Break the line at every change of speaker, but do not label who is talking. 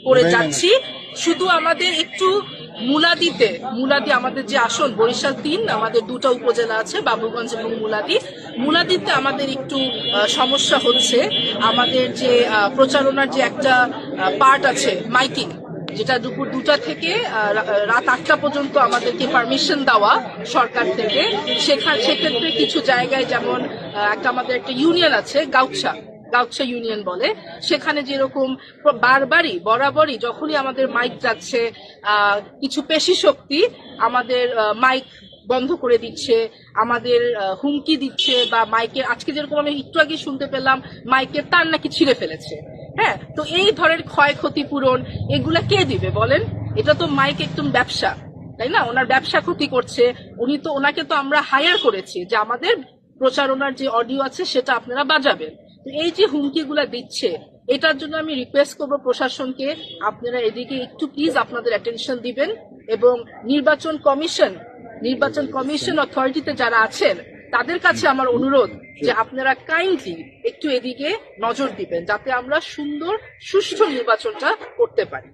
করে যাচ্ছি। শুধু আমাদের একটু মুলাদি আমাদের যে আসন বরিশাল ৩, আমাদের দুটো উপজেলা আছে, বাবুগঞ্জ এবং মুলাদিতে আমাদের একটু সমস্যা হচ্ছে। আমাদের যে প্রচারণার যে একটা পার্ট আছে মাইকিং, যেটা দুপুর 2টা থেকে রাত 8টা পর্যন্ত আমাদেরকে পারমিশন দেওয়া সরকার থেকে, সেক্ষেত্রে কিছু জায়গায় যেমন আমাদের একটা ইউনিয়ন আছে গাউছা ইউনিয়ন বলে, সেখানে যেরকম বরাবরই যখনই আমাদের মাইক যাচ্ছে কিছু পেশি শক্তি আমাদের মাইক বন্ধ করে দিচ্ছে, আমাদের হুমকি দিচ্ছে, বা মাইকের আজকে যেরকম আমি একটু আগে শুনতে পেলাম মাইকের তার নাকি ছিঁড়ে ফেলেছে। হ্যাঁ, তো এই ধরনের ক্ষয়ক্ষতি পূরণ এগুলা কে দিবে বলেন? এটা তো মাইক একদম ব্যবসা, তাই না? ওনার ব্যবসা ক্ষতি করছে। ওনাকে তো আমরা হায়ার করেছি যে আমাদের প্রচারণার যে অডিও আছে সেটা আপনারা বাজাবেন। এই যে হুমকিগুলা দিচ্ছে, এটার জন্য আমি রিকোয়েস্ট করবো প্রশাসনকে, আপনারা এদিকে একটু প্লিজ আপনাদের অ্যাটেনশন দিবেন, এবং নির্বাচন কমিশন অথরিটিতে যারা আছেন তাদের কাছে আমার অনুরোধ যে আপনারা কাইন্ডলি একটু এদিকে নজর দিবেন, যাতে আমরা সুন্দর সুষ্ঠু নির্বাচনটা করতে পারি।